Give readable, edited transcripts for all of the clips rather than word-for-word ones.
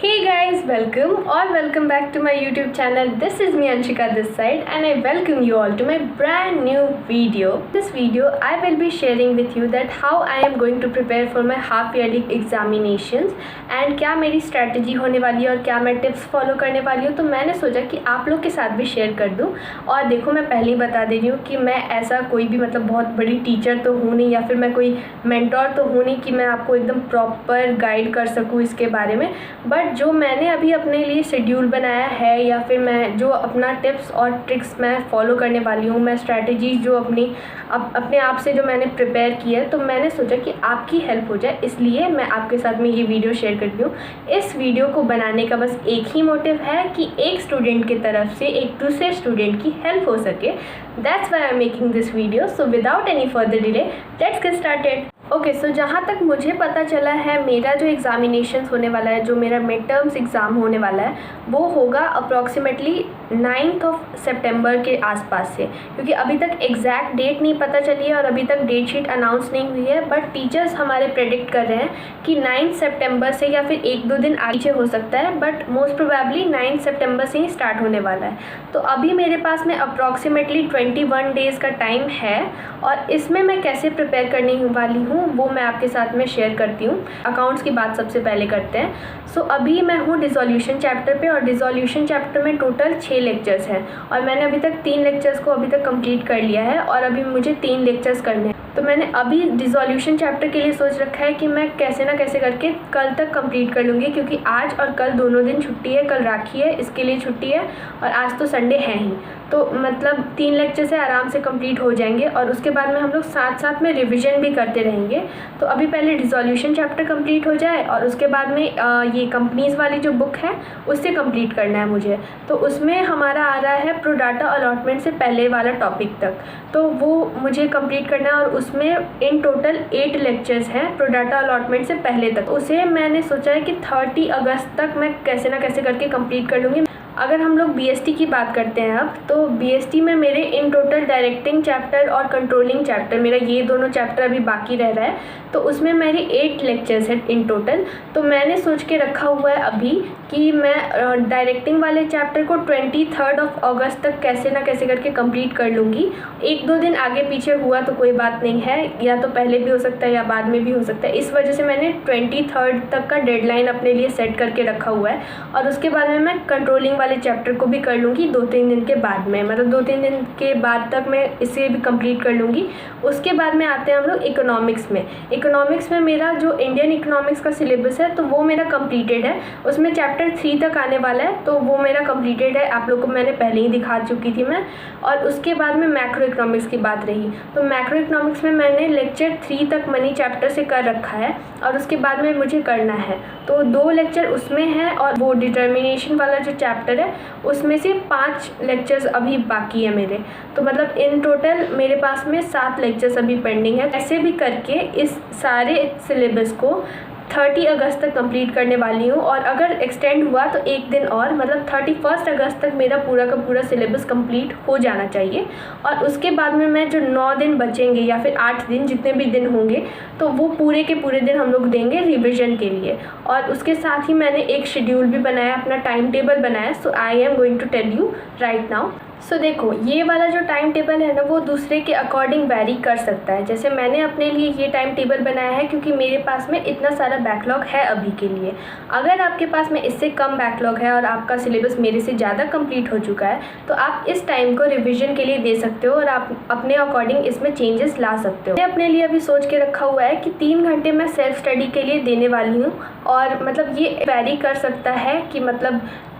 Hey guys, welcome back to my YouTube channel. This is me Anshika this side and I welcome you all to my brand new video. This video I will be sharing with you that how I am going to prepare for my half yearly examinations and क्या मेरी strategy होने वाली है और क्या मैं tips follow करने वाली हूँ। तो मैंने सोचा कि आप लोग के साथ भी शेयर कर दूँ। और देखो, मैं पहले ही बता दे रही हूँ कि मैं ऐसा कोई भी बहुत बड़ी टीचर तो हूँ नहीं, या फिर मैं कोई मेंटोर तो हूँ नहीं कि मैं आपको एकदम प्रॉपर गाइड कर सकूँ इसके बारे में। बट जो मैंने अभी अपने लिए शेड्यूल बनाया है या फिर मैं जो अपना टिप्स और ट्रिक्स मैं फॉलो करने वाली हूँ, मैं स्ट्रैटेजीज जो अपने आप से जो मैंने प्रिपेयर की है, तो मैंने सोचा कि आपकी हेल्प हो जाए, इसलिए मैं आपके साथ में ये वीडियो शेयर करती हूँ। इस वीडियो को बनाने का बस एक ही मोटिव है कि एक स्टूडेंट की तरफ से एक दूसरे स्टूडेंट की हेल्प हो सके। That's why I am making this video. So without any further delay let's get started. Okay, so जहाँ तक मुझे पता चला है, मेरा जो एग्ज़ामिनेशंस होने वाला है, जो मेरा मिड टर्म्स एग्ज़ाम होने वाला है, वो होगा अप्रॉक्सीमेटली 9 सितंबर के आसपास से, क्योंकि अभी तक एग्जैक्ट डेट नहीं पता चली है और अभी तक डेट शीट अनाउंस नहीं हुई है। बट टीचर्स हमारे प्रेडिक्ट कर रहे हैं कि 9 सितंबर से या फिर 1-2 दिन आगे हो सकता है, बट मोस्ट प्रोबेबली 9 सितंबर से ही स्टार्ट होने वाला है। तो अभी मेरे पास में अप्रॉक्सीमेटली 21 डेज़ का टाइम है और इसमें मैं कैसे प्रिपेयर करने वाली हूँ वो मैं आपके साथ में शेयर करती हूँ। अकाउंट्स की बात सबसे पहले करते हैं। सो अभी मैं हूँ डिसोल्यूशन चैप्टर पे और डिसोल्यूशन चैप्टर में टोटल 6 लेक्चर्स हैं और मैंने अभी तक 3 लेक्चर्स को अभी तक कंप्लीट कर लिया है और अभी मुझे 3 लेक्चर्स करने हैं। तो मैंने अभी डिसोल्यूशन चैप्टर के लिए सोच रखा है कि मैं कैसे ना कैसे करके कल तक कंप्लीट कर लूँगी, क्योंकि आज और कल दोनों दिन छुट्टी है। कल राखी है, इसके लिए छुट्टी है और आज तो संडे है ही, तो 3 लेक्चर से आराम से कंप्लीट हो जाएंगे और उसके बाद में हम लोग साथ साथ में रिवीजन भी करते रहेंगे। तो अभी पहले डिसोल्यूशन चैप्टर कंप्लीट हो जाए और उसके बाद में ये कंपनीज़ वाली जो बुक है उससे कंप्लीट करना है मुझे। तो उसमें हमारा आ रहा है प्रो डाटा अलॉटमेंट से पहले वाला टॉपिक तक, तो वो मुझे कंप्लीट करना है और उसमें इन टोटल 8 लेक्चर्स हैं प्रो डाटा अलॉटमेंट से पहले तक। उसे मैंने सोचा है कि 30 अगस्त तक मैं कैसे ना कैसे करके कंप्लीट कर लूँगी। अगर हम लोग बीएसटी की बात करते हैं अब, तो बीएसटी में मेरे इन टोटल डायरेक्टिंग चैप्टर और कंट्रोलिंग चैप्टर, मेरा ये दोनों चैप्टर अभी बाकी रह रहा है, तो उसमें मेरे 8 लेक्चर्स हैं इन टोटल। तो मैंने सोच के रखा हुआ है अभी कि मैं डायरेक्टिंग वाले चैप्टर को 23 अगस्त तक कैसे ना कैसे करके कंप्लीट कर लूँगी। 1-2 दिन आगे पीछे हुआ तो कोई बात नहीं है, या तो पहले भी हो सकता है या बाद में भी हो सकता है। इस वजह से मैंने 23 तक का डेडलाइन अपने लिए सेट करके रखा हुआ है और उसके बाद में मैं कंट्रोलिंग वाले चैप्टर को भी कर लूँगी 2-3 दिन के बाद में, 2-3 दिन के बाद तक मैं इसे भी कंप्लीट कर लूँगी। उसके बाद में आते हैं हम लोग इकोनॉमिक्स में। इकोनॉमिक्स में मेरा जो इंडियन इकोनॉमिक्स का सिलेबस है तो वो मेरा कंप्लीटेड है, उसमें चैप्टर 3 तक आने वाला है, तो वो मेरा कंप्लीटेड है। आप लोग को मैंने पहले ही दिखा चुकी थी मैं। और उसके बाद में मैक्रो इकोनॉमिक्स की बात रही, तो मैक्रो इकोनॉमिक्स में मैंने लेक्चर 3 तक मनी चैप्टर से कर रखा है और उसके बाद में मुझे करना है, तो 2 लेक्चर उसमें हैं और वो डिटर्मिनेशन वाला जो चैप्टर है उसमें से 5 लेक्चर्स अभी बाकी है मेरे। तो इन टोटल मेरे पास में 7 लेक्चर्स अभी पेंडिंग है। ऐसे भी करके इस सारे सिलेबस को 30 अगस्त तक कंप्लीट करने वाली हूँ और अगर एक्सटेंड हुआ तो 1 दिन और, 31 अगस्त तक मेरा पूरा का पूरा सिलेबस कंप्लीट हो जाना चाहिए। और उसके बाद में मैं जो 9 दिन बचेंगे या फिर 8 दिन, जितने भी दिन होंगे, तो वो पूरे के पूरे दिन हम लोग देंगे रिवीजन के लिए। और उसके साथ ही मैंने एक शेड्यूल भी बनाया, अपना टाइम टेबल बनाया। So I am going to tell you right now. So देखो, ये वाला जो टाइम टेबल है ना, वो दूसरे के अकॉर्डिंग वैरी कर सकता है। जैसे मैंने अपने लिए ये टाइम टेबल बनाया है क्योंकि मेरे पास में इतना सारा बैकलॉग है अभी के लिए। अगर आपके पास में इससे कम बैकलॉग है और आपका सिलेबस मेरे से ज़्यादा कंप्लीट हो चुका है, तो आप इस टाइम को रिवीजन के लिए दे सकते हो और आप अपने अकॉर्डिंग इसमें चेंजेस ला सकते हो। मैंने अपने लिए अभी सोच के रखा हुआ है कि 3 घंटे मैं सेल्फ स्टडी के लिए देने वाली हूँ और ये वैरी कर सकता है कि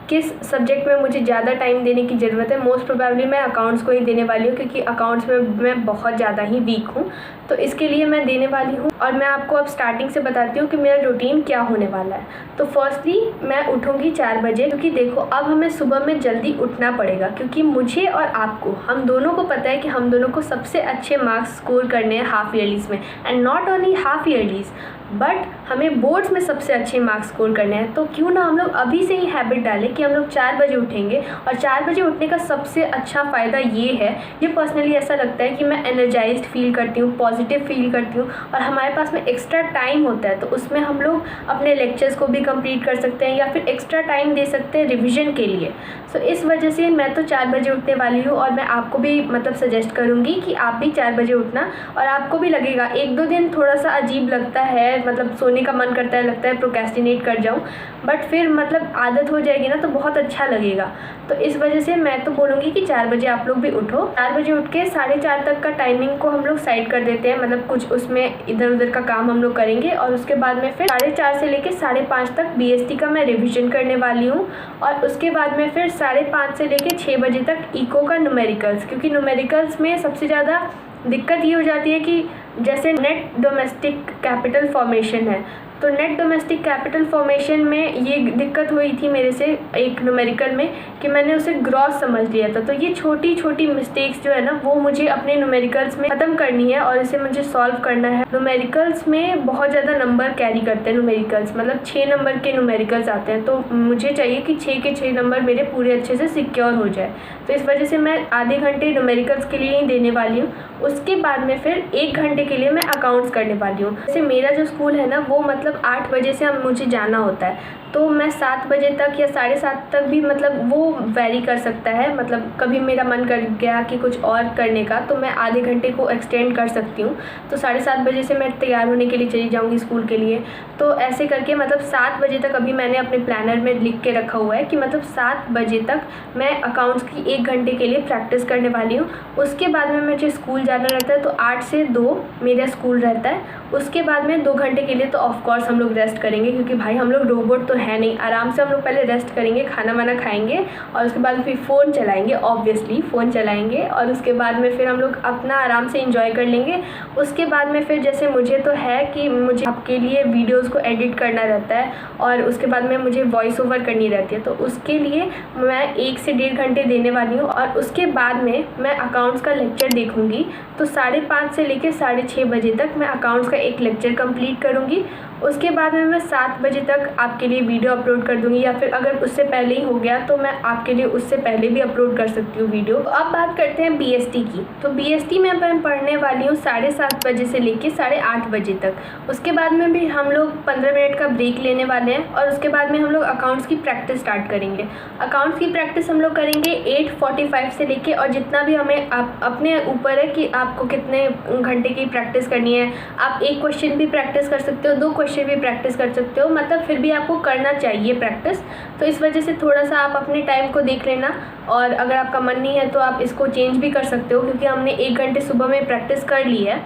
किस सब्जेक्ट में मुझे ज़्यादा टाइम देने की ज़रूरत है। मोस्ट प्रोबेबली मैं अकाउंट्स को ही देने वाली हूँ क्योंकि अकाउंट्स में मैं बहुत ज़्यादा ही वीक हूँ, तो इसके लिए मैं देने वाली हूँ। और मैं आपको अब स्टार्टिंग से बताती हूँ कि मेरा रूटीन क्या होने वाला है। तो फर्स्टली मैं उठूँगी 4 बजे, क्योंकि देखो अब हमें सुबह में जल्दी उठना पड़ेगा, क्योंकि मुझे और आपको, हम दोनों को पता है कि हम दोनों को सबसे अच्छे मार्क्स स्कोर करने हैं हाफ ईयरलीज़ में। And not only half yearlies, but हमें बोर्ड्स में सबसे अच्छे मार्क्स स्कोर करने हैं। तो क्यों ना हम लोग अभी से ही हैबिट डालें कि हम लोग 4 बजे उठेंगे। और 4 बजे उठने का सबसे अच्छा फ़ायदा ये है, ये पर्सनली ऐसा लगता है कि मैं एनर्जाइज्ड फील करती हूँ, पॉजिटिव फील करती हूँ, और हमारे पास में एक्स्ट्रा टाइम होता है तो उसमें हम लोग अपने लेक्चर्स को भी कंप्लीट कर सकते हैं या फिर एक्स्ट्रा टाइम दे सकते हैं रिविज़न के लिए। सो इस वजह से मैं तो 4 बजे उठने वाली हूँ, और मैं आपको भी मतलब सजेस्ट करूँगी कि आप भी 4 बजे उठना। और आपको भी लगेगा 1-2 दिन थोड़ा सा अजीब लगता है, मतलब सोने का मन करता है, लगता है प्रोक्रेस्टिनेट कर जाऊँ, बट फिर मतलब आदत हो जाएगी ना तो बहुत अच्छा लगेगा। तो इस वजह से मैं तो बोलूँगी कि 4 बजे आप लोग भी उठो। 4 बजे उठ के 4:30 तक का टाइमिंग को हम लोग साइड कर देते हैं, मतलब कुछ उसमें इधर उधर का काम हम लोग करेंगे, और उसके बाद में फिर 4:30 से लेके 5:30 तक BST का मैं रिविज़न करने वाली हूँ। और उसके बाद में फिर 5:30 से लेके 6 बजे तक इको का न्यूमेरिकल्स, क्योंकि न्यूमेरिकल्स में सबसे ज़्यादा दिक्कत ये हो जाती है कि जैसे नेट डोमेस्टिक कैपिटल फॉर्मेशन है, तो नेट डोमेस्टिक कैपिटल फॉर्मेशन में ये दिक्कत हुई थी मेरे से एक न्यूमेरिकल में कि मैंने उसे ग्रॉस समझ लिया था। तो ये छोटी छोटी मिस्टेक्स जो है ना वो मुझे अपने न्यूमेरिकल्स में ख़त्म करनी है और इसे मुझे सॉल्व करना है। न्यूमेरिकल्स में बहुत ज़्यादा नंबर कैरी करते हैं न्यूमेरिकल्स, मतलब 6 नंबर के न्यूमेरिकल्स आते हैं, तो मुझे चाहिए कि 6 के 6 नंबर मेरे पूरे अच्छे से सिक्योर हो जाए। तो इस वजह से मैं आधे घंटे न्यूमेरिकल्स के लिए ही देने वाली हूँ। उसके बाद में फिर 1 घंटे के लिए मैं अकाउंट्स करने वाली हूँ। जैसे मेरा जो स्कूल है ना वो मतलब 8 बजे से अब मुझे जाना होता है, तो मैं 7 बजे तक या 7:30 तक भी, मतलब वो वैरी कर सकता है, मतलब कभी मेरा मन कर गया कि कुछ और करने का तो मैं आधे घंटे को एक्सटेंड कर सकती हूँ। तो 7:30 बजे से मैं तैयार होने के लिए चली जाऊँगी स्कूल के लिए। तो ऐसे करके मतलब 7 बजे तक अभी मैंने अपने प्लानर में लिख के रखा हुआ है कि मतलब 7 बजे तक मैं अकाउंट्स की 1 घंटे के लिए प्रैक्टिस करने वाली हूँ। उसके बाद में मुझे स्कूल जाना रहता है, तो 8 से 2 मेरा स्कूल रहता है। उसके बाद में 2 घंटे के लिए तो ऑफकोर्स हम लोग रेस्ट करेंगे, क्योंकि भाई हम लोग रोबोट तो है नहीं। आराम से हम लोग पहले रेस्ट करेंगे, खाना वाना खाएंगे, और उसके बाद फिर फ़ोन चलाएंगे, ऑब्वियसली फ़ोन चलाएंगे, और उसके बाद में फिर हम लोग अपना आराम से इंजॉय कर लेंगे। उसके बाद में फिर जैसे मुझे तो है कि मुझे आपके लिए वीडियोज़ को एडिट करना रहता है, और उसके बाद में मुझे वॉइस ओवर करनी रहती है, तो उसके लिए मैं 1 से 1.5 घंटे देने वाली हूँ। और उसके बाद में मैं अकाउंट्स का लेक्चर देखूँगी, तो 5:30 से लेकर 6:30 बजे तक मैं अकाउंट्स का एक लेक्चर कंप्लीट करूँगी। उसके बाद में मैं 7 बजे तक आपके लिए वीडियो अपलोड कर दूँगी, या फिर अगर उससे पहले ही हो गया तो मैं आपके लिए उससे पहले भी अपलोड कर सकती हूँ वीडियो। तो अब बात करते हैं BST की। तो BST में मैं पढ़ने वाली हूँ 7:30 बजे से लेकर 8:30 बजे तक। उसके बाद में भी हम लोग 15 मिनट का ब्रेक लेने वाले हैं, और उसके बाद में हम लोग अकाउंट्स की प्रैक्टिस स्टार्ट करेंगे। अकाउंट्स की प्रैक्टिस हम लोग करेंगे 8:45 से लेके, और जितना भी हमें अपने ऊपर है कि आपको कितने घंटे की प्रैक्टिस करनी है। आप 1 क्वेश्चन भी प्रैक्टिस कर सकते हो, 2 क्वेश्चन भी प्रैक्टिस कर सकते हो, मतलब फिर भी आपको करना चाहिए प्रैक्टिस। तो इस वजह से थोड़ा सा आप अपने टाइम को देख लेना, और अगर आपका मन नहीं है तो आप इसको चेंज भी कर सकते हो, क्योंकि हमने 1 घंटे सुबह में प्रैक्टिस कर ली है।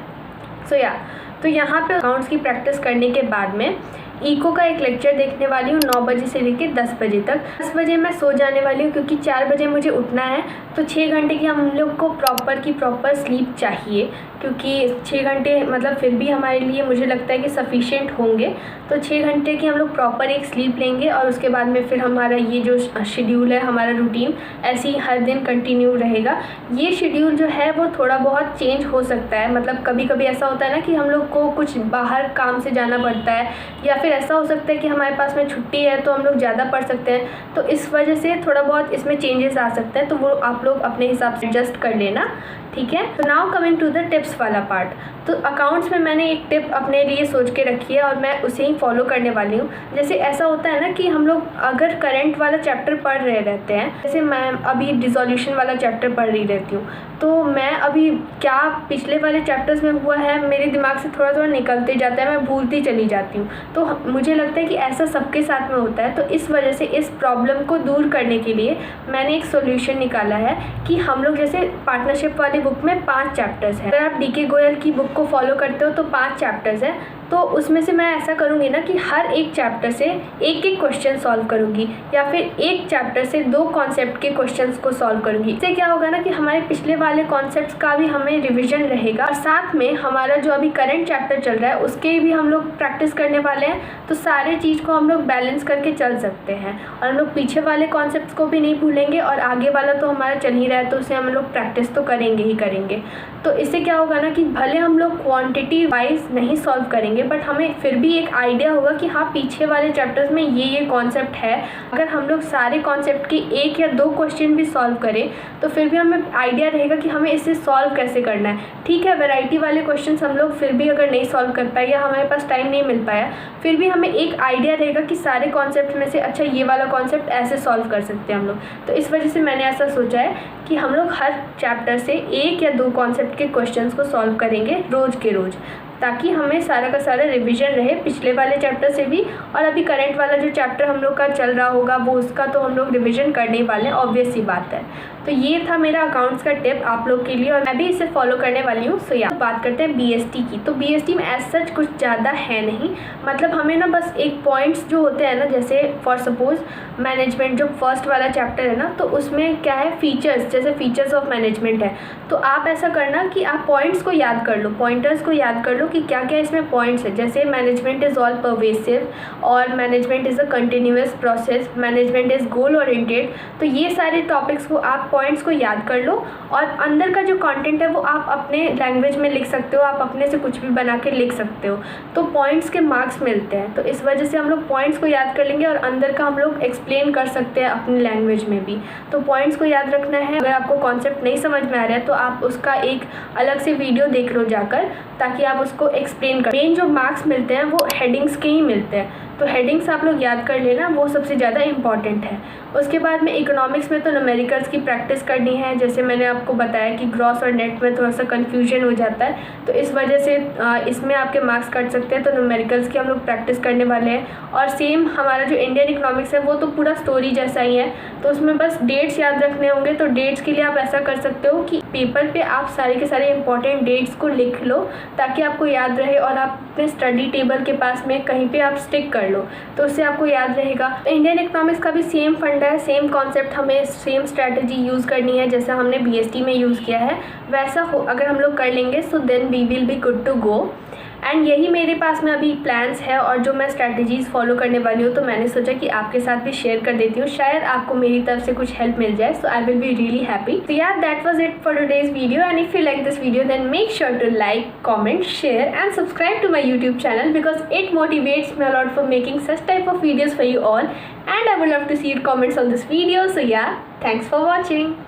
तो यहाँ पे अकाउंट्स की प्रैक्टिस करने के बाद में इको का एक लेक्चर देखने वाली हूँ 9 बजे से लेकर 10 बजे तक। 10 बजे मैं सो जाने वाली हूँ, क्योंकि 4 बजे मुझे उठना है। तो 6 घंटे की हम लोग को प्रॉपर स्लीप चाहिए, क्योंकि 6 घंटे मतलब फिर भी हमारे लिए मुझे लगता है कि सफिशिएंट होंगे। तो 6 घंटे की हम लोग प्रॉपर एक स्लीप लेंगे, और उसके बाद में फिर हमारा ये जो शेड्यूल है, हमारा रूटीन ऐसे ही हर दिन कंटिन्यू रहेगा। ये शेड्यूल जो है वो थोड़ा बहुत चेंज हो सकता है, मतलब कभी कभी ऐसा होता है ना कि हम लोग को कुछ बाहर काम से जाना पड़ता है, या फिर ऐसा हो सकता है कि हमारे पास में छुट्टी है तो हम लोग ज़्यादा पढ़ सकते हैं। तो इस वजह से थोड़ा बहुत इसमें चेंजेस आ सकते हैं, तो वो आप लोग अपने हिसाब से एडजस्ट कर लेना, ठीक है। तो now coming to the tips वाला पार्ट। तो अकाउंट्स में मैंने एक टिप अपने लिए सोच के रखी है, और मैं उसे ही फॉलो करने वाली हूँ। जैसे ऐसा होता है ना कि हम लोग अगर करंट वाला चैप्टर पढ़ रहे रहते हैं, जैसे मैं अभी डिसोल्यूशन वाला चैप्टर पढ़ रही रहती हूँ, तो मैं अभी क्या पिछले वाले चैप्टर्स में हुआ है मेरे दिमाग से थोड़ा थोड़ा निकलते जाता है, मैं भूलती चली जाती हूँ। तो मुझे लगता है कि ऐसा सबके साथ में होता है। तो इस वजह से इस प्रॉब्लम को दूर करने के लिए मैंने एक सोल्यूशन निकाला है कि हम लोग जैसे पार्टनरशिप वाली बुक में 5 चैप्टर्स हैं। अगर आप DK गोयल की बुक को फॉलो करते हो तो 5 चैप्टर्स हैं, तो उसमें से मैं ऐसा करूँगी ना कि हर एक चैप्टर से एक एक क्वेश्चन सॉल्व करूँगी, या फिर एक चैप्टर से 2 कॉन्सेप्ट के क्वेश्चंस को सॉल्व करूँगी। इससे क्या होगा ना कि हमारे पिछले वाले कॉन्सेप्ट्स का भी हमें रिवीजन रहेगा, और साथ में हमारा जो अभी करंट चैप्टर चल रहा है उसके भी हम लोग प्रैक्टिस करने वाले हैं। तो सारे चीज़ को हम लोग बैलेंस करके चल सकते हैं, और हम लोग पीछे वाले कॉन्सेप्ट्स को भी नहीं भूलेंगे, और आगे वाला तो हमारा चल ही रहा है तो उसे हम लोग प्रैक्टिस तो करेंगे ही करेंगे। तो इससे क्या होगा ना कि भले हम लोग क्वांटिटी वाइज नहीं सॉल्व करेंगे, होंगे, बट हमें फिर भी एक आइडिया होगा कि हाँ पीछे वाले चैप्टर्स में ये कॉन्सेप्ट है। अगर हम लोग सारे कॉन्सेप्ट के 1 या 2 क्वेश्चन भी सॉल्व करें तो फिर भी हमें आइडिया रहेगा कि हमें इसे सॉल्व कैसे करना है। ठीक है, वैरायटी वाले क्वेश्चन हम लोग फिर भी अगर नहीं सॉल्व कर पाए या हमारे पास टाइम नहीं मिल पाया, फिर भी हमें एक आइडिया रहेगा कि सारे कॉन्सेप्ट में से अच्छा ये वाला कॉन्सेप्ट ऐसे सॉल्व कर सकते हैं हम लोग। तो इस वजह से मैंने ऐसा सोचा है कि हम लोग हर चैप्टर से 1 या 2 कॉन्सेप्ट के क्वेश्चंस को सॉल्व करेंगे रोज़ के रोज़, ताकि हमें सारा का सारा रिवीजन रहे पिछले वाले चैप्टर से भी, और अभी करंट वाला जो चैप्टर हम लोग का चल रहा होगा वो उसका तो हम लोग रिवीजन करने ही वाले हैं, ऑब्वियस सी बात है। तो ये था मेरा अकाउंट्स का टिप आप लोग के लिए और मैं भी इसे फॉलो करने वाली हूँ। सो या बात करते हैं बीएसटी की। तो बीएसटी में एज सच कुछ ज़्यादा है नहीं, मतलब हमें ना बस एक पॉइंट्स जो होते हैं ना, जैसे फॉर सपोज मैनेजमेंट जो फर्स्ट वाला चैप्टर है ना, तो उसमें क्या है फीचर्स, जैसे फीचर्स ऑफ मैनेजमेंट है। तो आप ऐसा करना कि आप पॉइंट्स को याद कर लो, पॉइंटर्स को याद कर लो कि क्या क्या इसमें पॉइंट्स है। जैसे मैनेजमेंट इज़ ऑल परवेसिव, और management is a continuous process, management is goal oriented. तो ये सारे टॉपिक्स को आप पॉइंट्स को याद कर लो, और अंदर का जो कंटेंट है वो आप अपने लैंग्वेज में लिख सकते हो, आप अपने से कुछ भी बना के लिख सकते हो। तो पॉइंट्स के मार्क्स मिलते हैं, तो इस वजह से हम लोग पॉइंट्स को याद कर लेंगे और अंदर का हम लोग एक्सप्लेन कर सकते हैं अपनी लैंग्वेज में भी। तो पॉइंट्स को याद रखना है। अगर आपको कॉन्सेप्ट नहीं समझ में आ रहा है तो आप उसका एक अलग से वीडियो देख लो जाकर, ताकि आप उसको एक्सप्लेन कर। मेन जो मार्क्स मिलते हैं वो हेडिंग्स के ही मिलते हैं, तो हेडिंग्स आप लोग याद कर लेना, वो सबसे ज़्यादा इंपॉर्टेंट है। उसके बाद में इकोनॉमिक्स में तो न्यूमेरिकल्स की प्रैक्टिस करनी है। जैसे मैंने आपको बताया कि ग्रॉस और नेट में थोड़ा सा कन्फ्यूजन हो जाता है, तो इस वजह से इसमें आपके मार्क्स कट सकते हैं। तो न्यूमेरिकल्स की हम लोग प्रैक्टिस करने वाले हैं। और सेम हमारा जो इंडियन इकोनॉमिक्स है वो तो पूरा स्टोरी जैसा ही है, तो उसमें बस डेट्स याद रखने होंगे। तो डेट्स के लिए आप ऐसा कर सकते हो कि पेपर पे आप सारे के सारे इंपॉर्टेंट डेट्स को लिख लो, ताकि आपको याद रहे, और आप अपने स्टडी टेबल के पास में कहीं पे आप स्टिक कर लो, तो उससे आपको याद रहेगा। इंडियन इकोनॉमिक्स का भी सेम फंडा है, सेम कॉन्सेप्ट, हमें सेम स्ट्रैटेजी यूज़ करनी है जैसा हमने बीएसटी में यूज़ किया है, वैसा हो अगर हम लोग कर लेंगे so then we will be good to go. And यही मेरे पास में अभी प्लान्स है और जो मैं स्ट्रैटेजीज़ फॉलो करने वाली हूँ, तो मैंने सोचा कि आपके साथ भी शेयर कर देती हूँ, शायद आपको मेरी तरफ से कुछ हेल्प मिल जाए। So I will be really happy. तो यार that was it for today's video, and if you like this video then make sure to like, comment, share and subscribe to my YouTube channel because it motivates me a lot for making such type of videos for you all, and I would love to see your comments on this video. So yeah, thanks for watching.